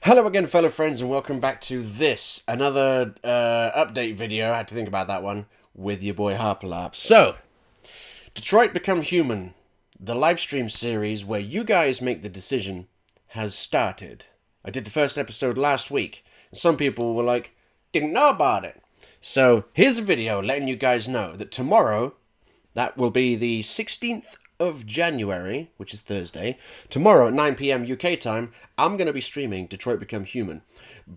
Hello again, fellow friends, and welcome back to this, another update video. I had to think about that one with your boy Harperlarp. So, Detroit Become Human, the live stream series where you guys make the decision, has started. I did the first episode last week, and some people were like, didn't know about it. So, here's a video letting you guys know that tomorrow, that will be the 16th of January, which is Thursday, tomorrow at 9 p.m. UK time, I'm going to be streaming Detroit Become Human.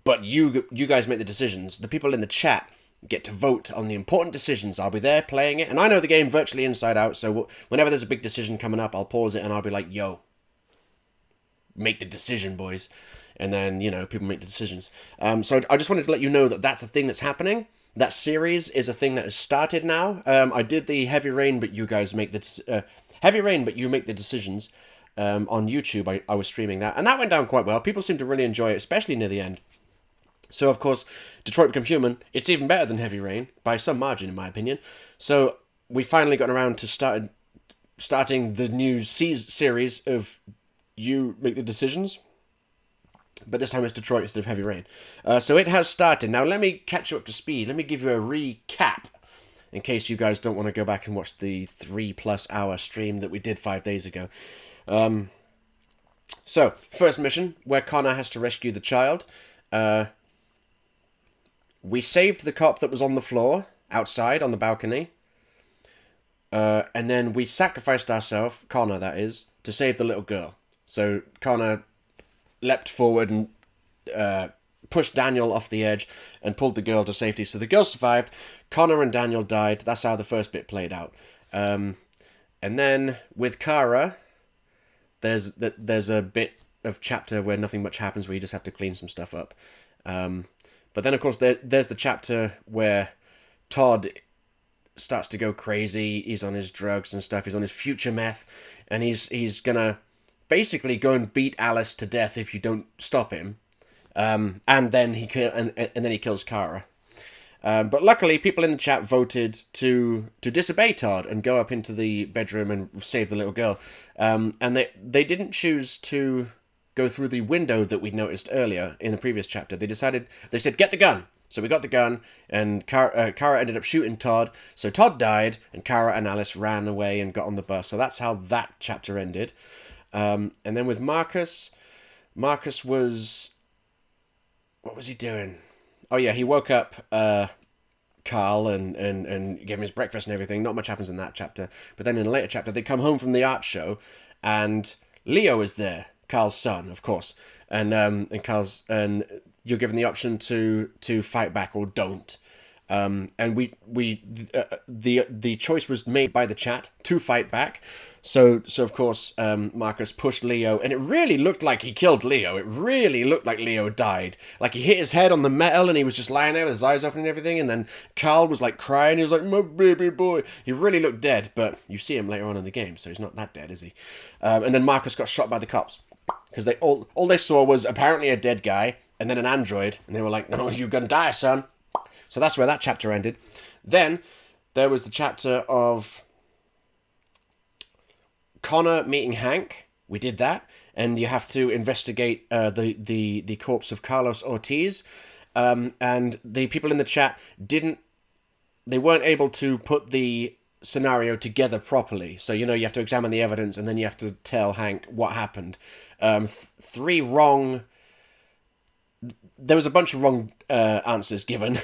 But you guys make the decisions. The people in the chat get to vote on the important decisions. I'll be there playing it, and I know the game virtually inside out, so whenever there's a big decision coming up, I'll pause it and I'll be like, yo, make the decision, boys. And then, people make the decisions. So I just wanted to let you know that that's a thing that's happening. That series is a thing that has started now. I did the Heavy Rain, but you guys make the... Heavy Rain, but you make the decisions on YouTube. I was streaming that, and that went down quite well. People seem to really enjoy it, especially near the end. So, of course, Detroit Become Human, it's even better than Heavy Rain, by some margin, in my opinion. So, we finally got around to starting the new series of You Make the Decisions. But this time it's Detroit instead of Heavy Rain. So, it has started. Now, let me catch you up to speed. Let me give you a recap, in case you guys don't want to go back and watch the 3+ hour stream that we did 5 days ago. So, first mission, where Connor has to rescue the child. We saved the cop that was on the floor, outside, on the balcony. And then we sacrificed ourselves, Connor that is, to save the little girl. So, Connor leapt forward and pushed Daniel off the edge and pulled the girl to safety. So the girl survived. Connor and Daniel died. That's how the first bit played out. And then with Kara, there's a bit of chapter where nothing much happens, where you just have to clean some stuff up. But then, of course, there's the chapter where Todd starts to go crazy. He's on his drugs and stuff. He's on his future meth. And he's going to basically go and beat Alice to death if you don't stop him. And then he kills Kara. But luckily, people in the chat voted to disobey Todd and go up into the bedroom and save the little girl. And they didn't choose to go through the window that we'd noticed earlier in the previous chapter. They said, get the gun. So we got the gun, and Kara ended up shooting Todd. So Todd died, and Kara and Alice ran away and got on the bus. So that's how that chapter ended. And then with Marcus was... What was he doing? Oh yeah, he woke up Carl and gave him his breakfast and everything. Not much happens in that chapter. But then in a later chapter, they come home from the art show, and Leo is there, Carl's son, of course. And you're given the option to fight back or don't. And the choice was made by the chat to fight back. So of course, Marcus pushed Leo, and it really looked like he killed Leo. It really looked like Leo died. Like, he hit his head on the metal, and he was just lying there with his eyes open and everything, and then Carl was, like, crying. He was like, my baby boy. He really looked dead, but you see him later on in the game, so he's not that dead, is he? And then Marcus got shot by the cops, because all they saw was apparently a dead guy, and then an android, and they were like, no, you're gonna die, son. So that's where that chapter ended. Then there was the chapter of Connor meeting Hank. We did that, and you have to investigate the corpse of Carlos Ortiz. And the people in the chat they weren't able to put the scenario together properly. So you have to examine the evidence, and then you have to tell Hank what happened. Three wrong. There was a bunch of wrong answers given,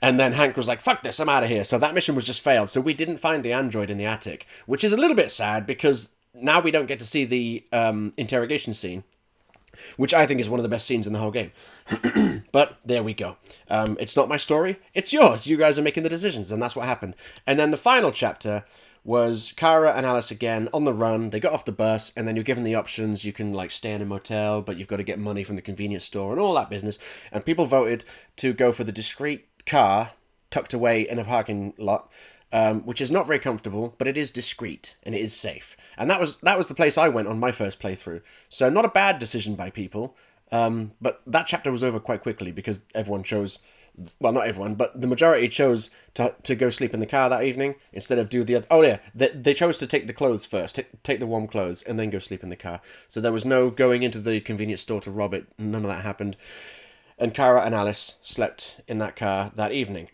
and then Hank was like, fuck this, I'm out of here. So that mission was just failed. So we didn't find the android in the attic, which is a little bit sad, because now we don't get to see the interrogation scene, which I think is one of the best scenes in the whole game. But there we go. It's not my story, it's yours. You guys are making the decisions, and that's what happened. And then the final chapter was Kara and Alice again on the run. They got off the bus, and then you're given the options. You can stay in a motel, but you've got to get money from the convenience store and all that business. And people voted to go for the discreet car tucked away in a parking lot, which is not very comfortable, but it is discreet and it is safe. And that was the place I went on my first playthrough. So not a bad decision by people, but that chapter was over quite quickly because everyone chose well, not everyone, but the majority chose to go sleep in the car that evening instead of do the other. Oh yeah, they chose to take the clothes first, take the warm clothes, and then go sleep in the car. So there was no going into the convenience store to rob it. None of that happened. And Kara and Alice slept in that car that evening.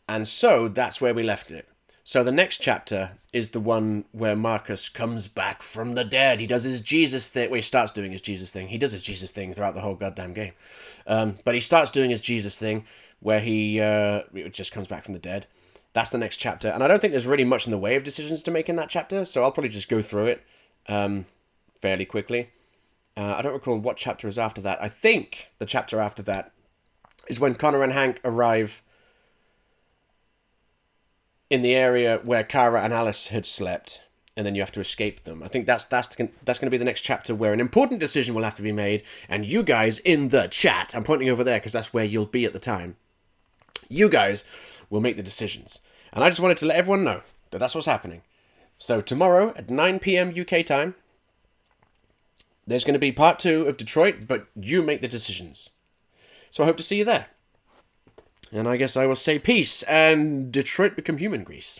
And so that's where we left it. So the next chapter is the one where Marcus comes back from the dead. He does his Jesus thing. Well, he starts doing his Jesus thing. He does his Jesus thing throughout the whole goddamn game. But he starts doing his Jesus thing where he just comes back from the dead. That's the next chapter. And I don't think there's really much in the way of decisions to make in that chapter, so I'll probably just go through it fairly quickly. I don't recall what chapter is after that. I think the chapter after that is when Connor and Hank arrive in the area where Kara and Alice had slept, and then you have to escape them. I think that's going to be the next chapter where an important decision will have to be made, and you guys in the chat, I'm pointing over there because that's where you'll be at the time, you guys will make the decisions. And I just wanted to let everyone know that that's what's happening. So tomorrow at 9 p.m. UK time, there's going to be part 2 of Detroit, but you make the decisions. So I hope to see you there. And I guess I will say peace, and Detroit become human grease.